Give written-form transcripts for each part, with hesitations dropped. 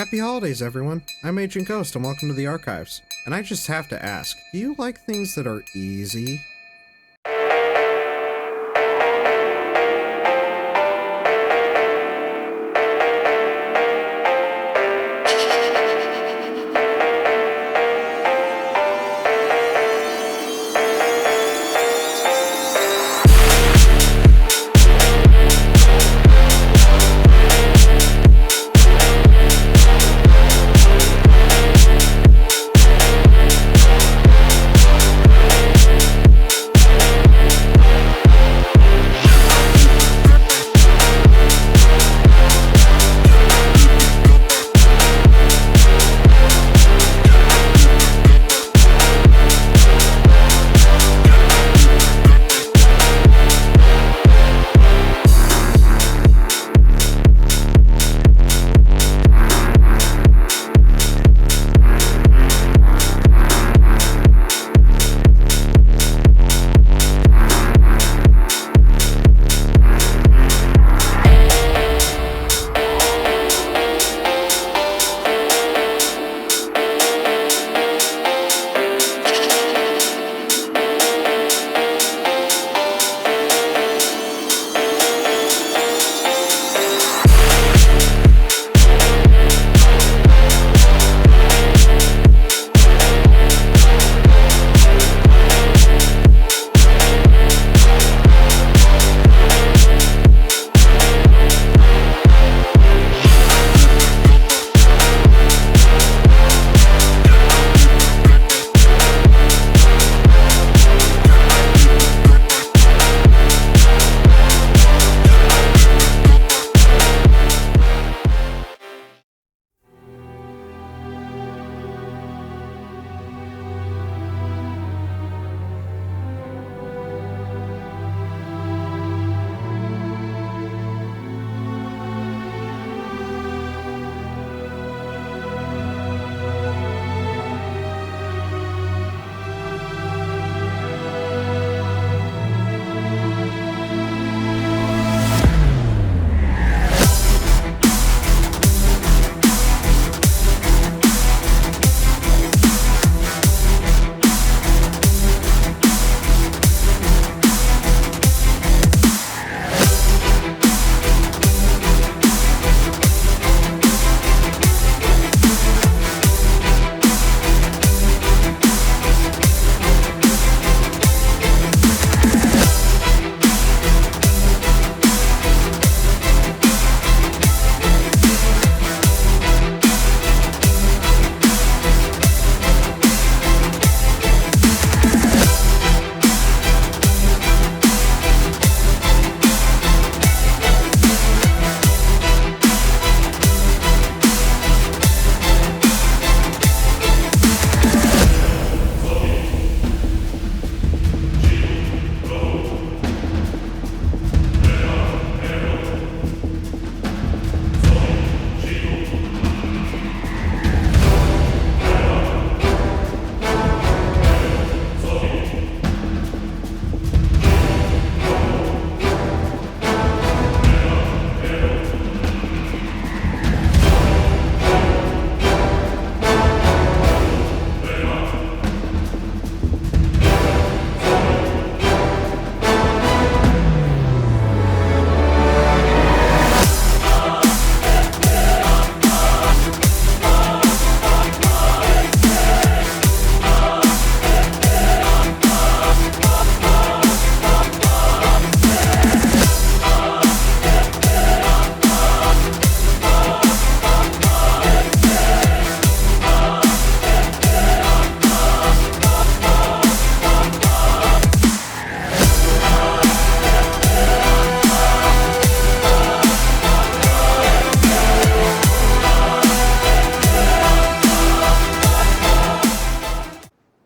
Happy holidays, everyone. I'm Agent Ghost, and welcome to the Archives. And I just have to ask, do you like things that are easy?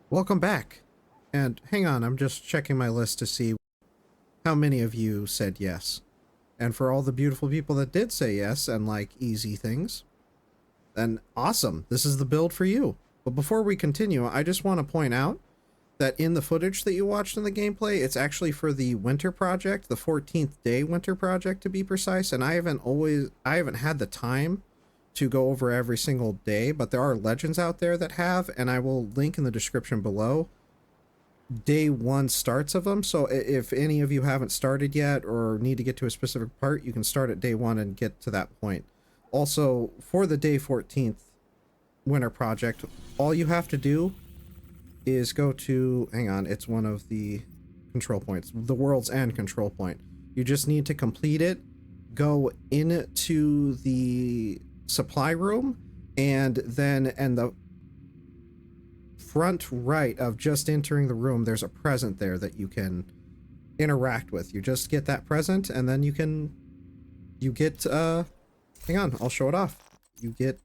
Welcome back. And hang on, I'm just checking my list to see how many of you said yes. And for all the beautiful people that did say yes and like easy things, then awesome. This is the build for you. But before we continue, I just want to point out that in the footage that you watched in the gameplay, it's actually for the winter project, the 14th day winter project to be precise, and I haven't had the time to go over every single day, but there are legends out there that have, and I will link in the description below day one starts of them. So if any of you haven't started yet or need to get to a specific part, you can start at day one and get to that point. Also, for the day 14th winter project, all you have to do is go to, hang on, it's one of the control points, the world's end control point. You just need to complete it, go into the supply room, and then in the front right of just entering the room, there's a present there that you can interact with. You just get that present, and then you get hang on, I'll show it off. You get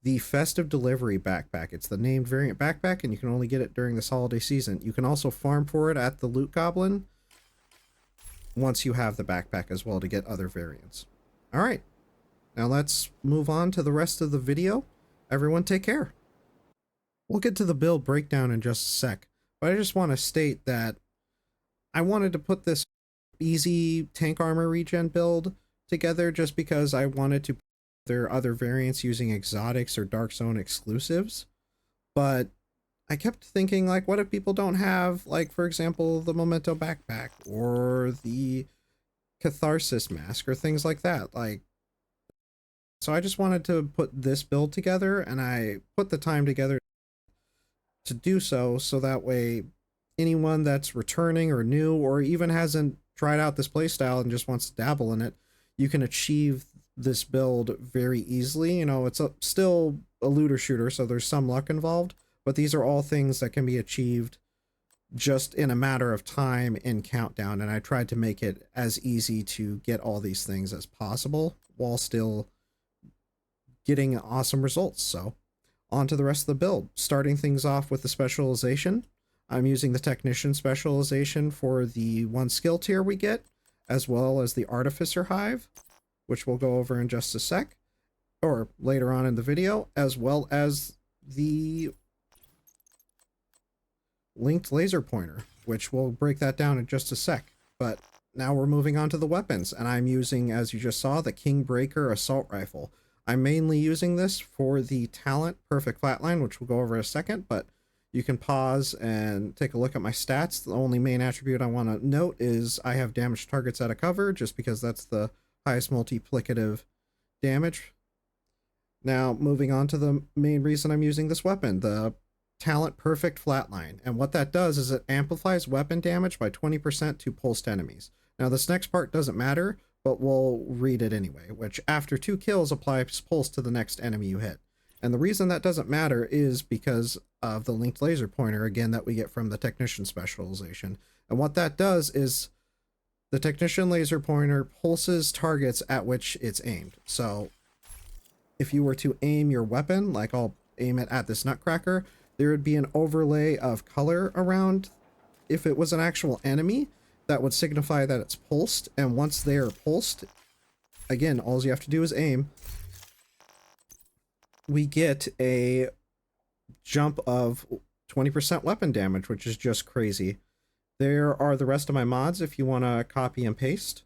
the festive delivery backpack. It's the named variant backpack, and you can only get it during this holiday season. You can also farm for it at the loot goblin once you have the backpack as well to get other variants. All right, now let's move on to the rest of the video. Everyone take care. We'll get to the build breakdown in just a sec, but I just want to state that I wanted to put this easy tank armor regen build together just because I wanted to put their other variants using exotics or Dark Zone exclusives. But I kept thinking, like, what if people don't have, like, for example, the Memento backpack or the Catharsis mask or things like that? Like, so I just wanted to put this build together, and I put the time together to do so that way anyone that's returning or new or even hasn't tried out this playstyle and just wants to dabble in it, you can achieve this build very easily. You know, it's still a looter shooter, so there's some luck involved, but these are all things that can be achieved just in a matter of time in Countdown, and I tried to make it as easy to get all these things as possible while still getting awesome results. So on to the rest of the build. Starting things off with the specialization. I'm using the Technician specialization for the one skill tier we get, as well as the Artificer Hive, which we'll go over in just a sec, or later on in the video, as well as the Linked Laser Pointer, which we'll break that down in just a sec. But now we're moving on to the weapons, and I'm using, as you just saw, the King Breaker Assault Rifle. I'm mainly using this for the talent Perfect Flatline, which we'll go over in a second, but you can pause and take a look at my stats. The only main attribute I want to note is I have damaged targets out of cover, just because that's the highest multiplicative damage. Now, moving on to the main reason I'm using this weapon, the talent Perfect Flatline. And what that does is it amplifies weapon damage by 20% to pulsed enemies. Now, this next part doesn't matter, but we'll read it anyway, which after 2 kills applies pulse to the next enemy you hit. And the reason that doesn't matter is because of the Linked Laser Pointer, again, that we get from the Technician specialization. And what that does is the Technician Laser Pointer pulses targets at which it's aimed. So if you were to aim your weapon, like I'll aim it at this Nutcracker, there would be an overlay of color around if it was an actual enemy that would signify that it's pulsed. And once they are pulsed, again, all you have to do is aim. We get a jump of 20% weapon damage, which is just crazy. There are the rest of my mods if you want to copy and paste.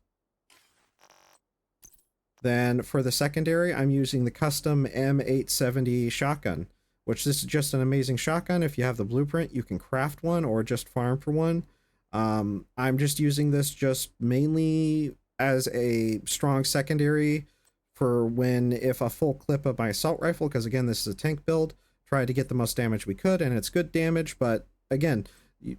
Then for the secondary, I'm using the custom M870 shotgun, which this is just an amazing shotgun. If you have the blueprint, you can craft one or just farm for one. I'm just using this just mainly as a strong secondary for when, if a full clip of my assault rifle, because again, this is a tank build, try to get the most damage we could, and it's good damage, but again,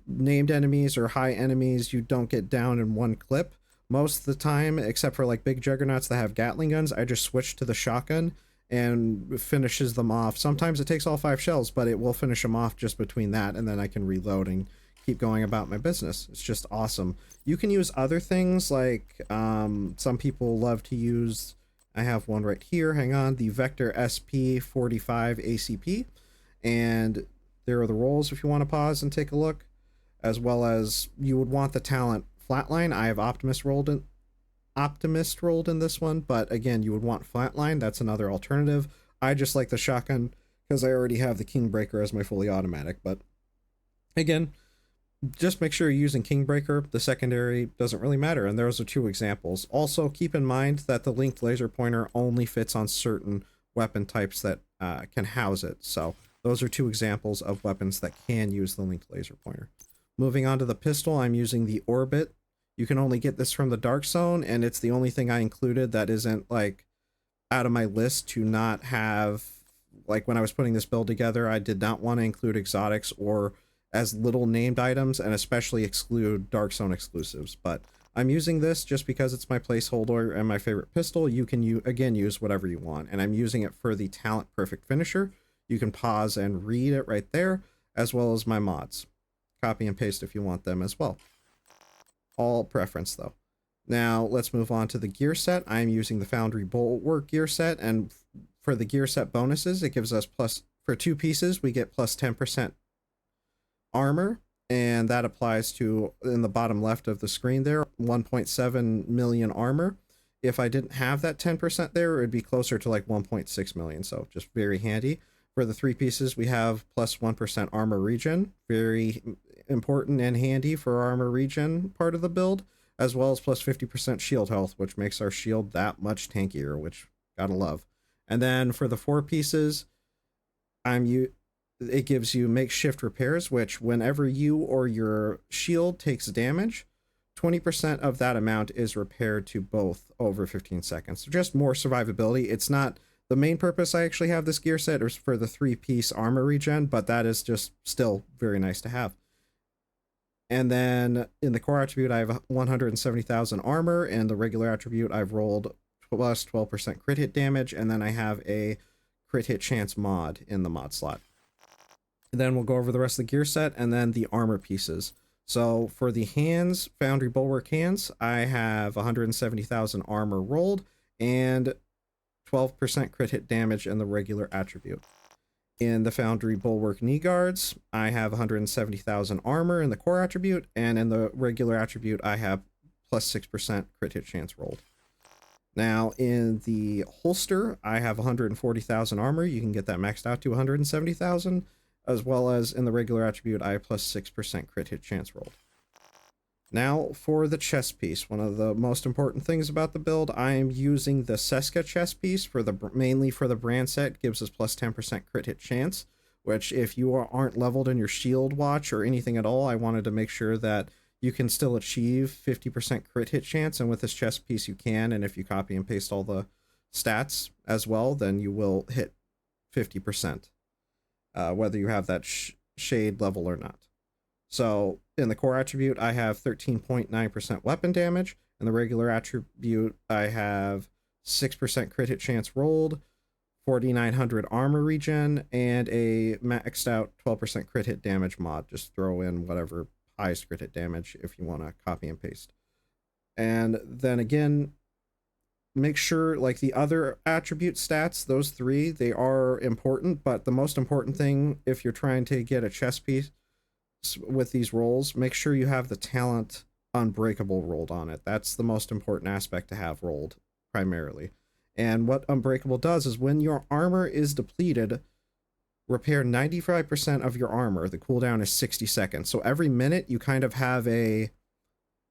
named enemies or high enemies, you don't get down in one clip. Most of the time, except for like big juggernauts that have Gatling guns, I just switch to the shotgun and finishes them off. Sometimes it takes all 5 shells, but it will finish them off just between that, and then I can reload and keep going about my business. It's just awesome. You can use other things like some people love to use, I have one right here, hang on, the Vector SP45 ACP, and there are the rolls if you want to pause and take a look, as well as you would want the talent Flatline. I have Optimist rolled in this one, but again, you would want Flatline. That's another alternative. I just like the shotgun because I already have the King Breaker as my fully automatic, but again, just make sure you're using Kingbreaker. The secondary doesn't really matter, and those are two examples. Also, keep in mind that the linked laser pointer only fits on certain weapon types that can house it. So those are two examples of weapons that can use the linked laser pointer. Moving on to the pistol, I'm using the Orbit. You can only get this from the Dark Zone, and it's the only thing I included that isn't like out of my list to not have. Like when I was putting this build together, I did not want to include exotics or as little named items, and especially exclude Dark Zone exclusives. But I'm using this just because it's my placeholder and my favorite pistol. You can again use whatever you want, and I'm using it for the Talent Perfect Finisher. You can pause and read it right there, as well as my mods. Copy and paste if you want them as well. All preference though. Now let's move on to the gear set. I'm using the Foundry Bulwark gear set, and for the gear set bonuses, it gives us plus, for 2 pieces, we get plus 10% armor, and that applies to, in the bottom left of the screen there, 1.7 million armor. If I didn't have that 10% there, it would be closer to like 1.6 million, so just very handy. For the 3 pieces, we have plus 1% armor regen, very important and handy for our armor regen part of the build, as well as plus 50% shield health, which makes our shield that much tankier, which gotta love. And then for the 4 pieces, it gives you makeshift repairs, which whenever you or your shield takes damage, 20% of that amount is repaired to both over 15 seconds. So just more survivability. It's not the main purpose I actually have this gear set is for the 3-piece armor regen, but that is just still very nice to have. And then in the core attribute, I have 170,000 armor, and the regular attribute I've rolled plus 12% crit hit damage, and then I have a crit hit chance mod in the mod slot. Then we'll go over the rest of the gear set and then the armor pieces. So for the hands, Foundry Bulwark hands, I have 170,000 armor rolled and 12% crit hit damage in the regular attribute. In the Foundry Bulwark knee guards, I have 170,000 armor in the core attribute, and in the regular attribute, I have plus 6% crit hit chance rolled. Now, in the holster, I have 140,000 armor. You can get that maxed out to 170,000, as well as in the regular attribute, I have plus 6% crit hit chance rolled. Now, for the chest piece, one of the most important things about the build, I am using the Seska chest piece for mainly for the brand set, gives us plus 10% crit hit chance, which if you aren't leveled in your shield watch or anything at all, I wanted to make sure that you can still achieve 50% crit hit chance, and with this chest piece you can, and if you copy and paste all the stats as well, then you will hit 50%, whether you have that shade level or not. So in the core attribute, I have 13.9% weapon damage. In the regular attribute, I have 6% crit hit chance rolled, 4,900 armor regen, and a maxed out 12% crit hit damage mod. Just throw in whatever highest crit hit damage if you want to copy and paste. And then again, make sure, like the other attribute stats, those 3, they are important, but the most important thing if you're trying to get a chest piece with these rolls, make sure you have the talent Unbreakable rolled on it. That's the most important aspect to have rolled primarily. And what Unbreakable does is when your armor is depleted, repair 95% of your armor. The cooldown is 60 seconds. So every minute you kind of have a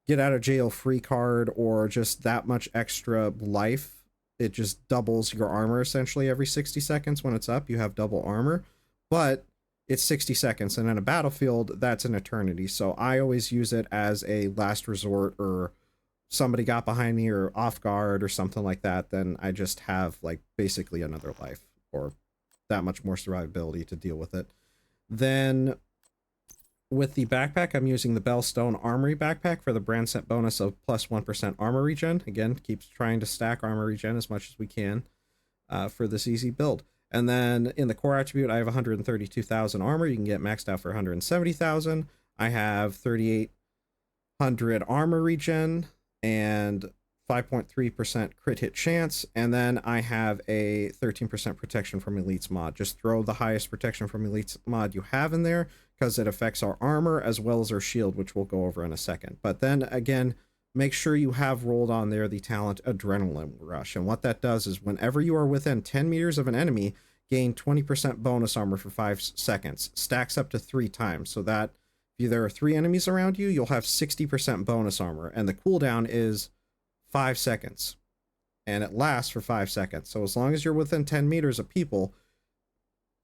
get out of jail free card, or just that much extra life. It just doubles your armor essentially every 60 seconds. When it's up, you have double armor, but it's 60 seconds, and in a battlefield, that's an eternity. So I always use it as a last resort, or somebody got behind me or off guard or something like that, then I just have like basically another life, or that much more survivability to deal with it. Then with the backpack, I'm using the Bellstone Armory backpack for the brand set bonus of plus 1% armor regen. Again, keeps trying to stack armor regen as much as we can for this easy build. And then in the core attribute, I have 132,000 armor. You can get maxed out for 170,000. I have 3,800 armor regen and 5.3% crit hit chance. And then I have a 13% protection from elites mod. Just throw the highest protection from elites mod you have in there, because it affects our armor as well as our shield, which we'll go over in a second. But then again, make sure you have rolled on there the talent Adrenaline Rush. And what that does is whenever you are within 10 meters of an enemy, gain 20% bonus armor for 5 seconds. Stacks up to 3 times. So that if If there are 3 enemies around you, you'll have 60% bonus armor, and the cooldown is 5 seconds. And it lasts for 5 seconds. So as long as you're within 10 meters of people,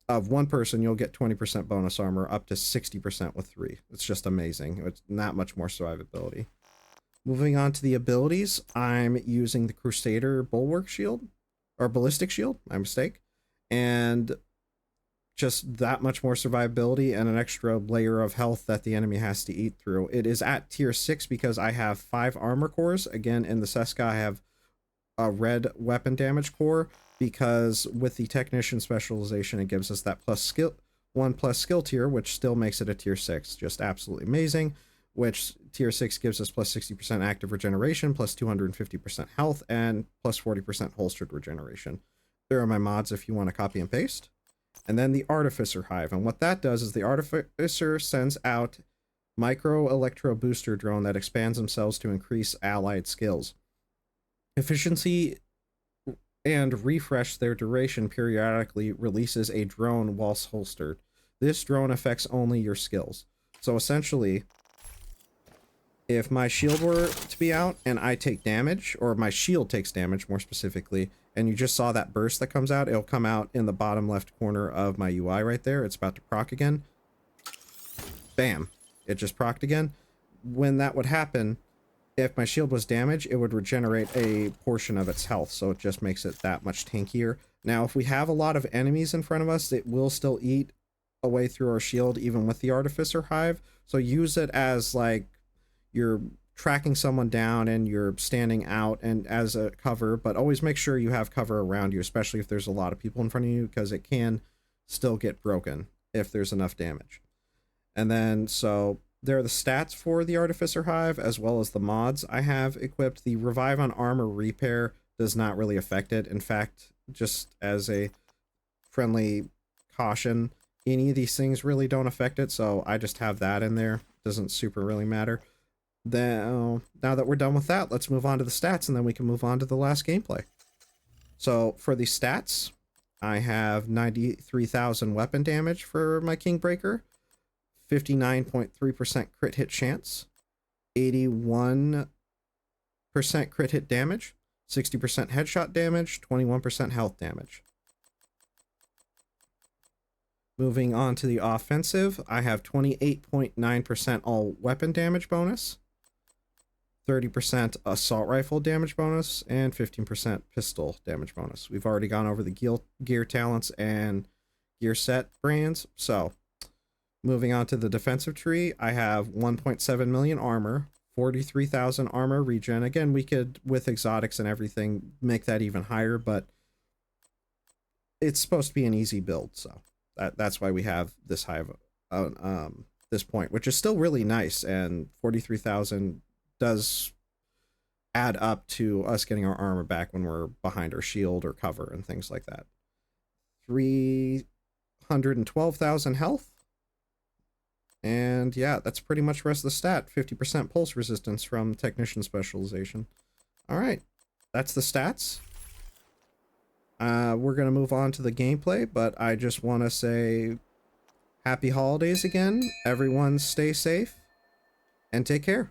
of one person, you'll get 20% bonus armor, up to 60% with 3. It's just amazing. It's not much more survivability. Moving on to the abilities, I'm using the Crusader Bulwark Shield, or Ballistic Shield, my mistake, and just that much more survivability and an extra layer of health that the enemy has to eat through. It is at tier 6 because I have 5 armor cores. Again, in the Seska, I have a red weapon damage core, because with the Technician specialization, it gives us that +1 skill tier, which still makes it a tier 6. Just absolutely amazing. Which tier 6 gives us +60% active regeneration, +250% health, and +40% holstered regeneration. There are my mods if you want to copy and paste. And then the Artificer Hive. And what that does is the Artificer sends out micro electro booster drone that expands themselves to increase allied skills. Efficiency and refresh their duration periodically releases a drone whilst holstered. This drone affects only your skills. So essentially, if my shield were to be out and I take damage, or my shield takes damage more specifically, and you just saw that burst that comes out, it'll come out in the bottom left corner of my UI right there. It's about to proc again. Bam. It just procced again. When that would happen, if my shield was damaged, it would regenerate a portion of its health, so it just makes it that much tankier. Now, if we have a lot of enemies in front of us, it will still eat away through our shield, even with the Artificer Hive. So use it as, like, you're tracking someone down and you're standing out and as a cover, but always make sure you have cover around you, especially if there's a lot of people in front of you, because it can still get broken if there's enough damage. And then, so there are the stats for the Artificer Hive, as well as the mods I have equipped. The Revive on Armor Repair does not really affect it. In fact, just as a friendly caution, any of these things really don't affect it, so I just have that in there. Doesn't super really matter. Then, now that we're done with that, let's move on to the stats, and then we can move on to the last gameplay. So, for the stats, I have 93,000 weapon damage for my Kingbreaker, 59.3% crit hit chance, 81% crit hit damage, 60% headshot damage, 21% health damage. Moving on to the offensive, I have 28.9% all weapon damage bonus, 30% assault rifle damage bonus, and 15% pistol damage bonus. We've already gone over the gear talents and gear set brands. So moving on to the defensive tree, I have 1.7 million armor, 43,000 armor regen. Again, we could, with exotics and everything, make that even higher, but it's supposed to be an easy build, so that's why we have this high of this point, which is still really nice, and 43,000 does add up to us getting our armor back when we're behind our shield or cover and things like that. 312,000 health. And yeah, that's pretty much the rest of the stat. 50% pulse resistance from Technician specialization. All right, that's the stats. We're going to move on to the gameplay, but I just want to say happy holidays again. Everyone stay safe and take care.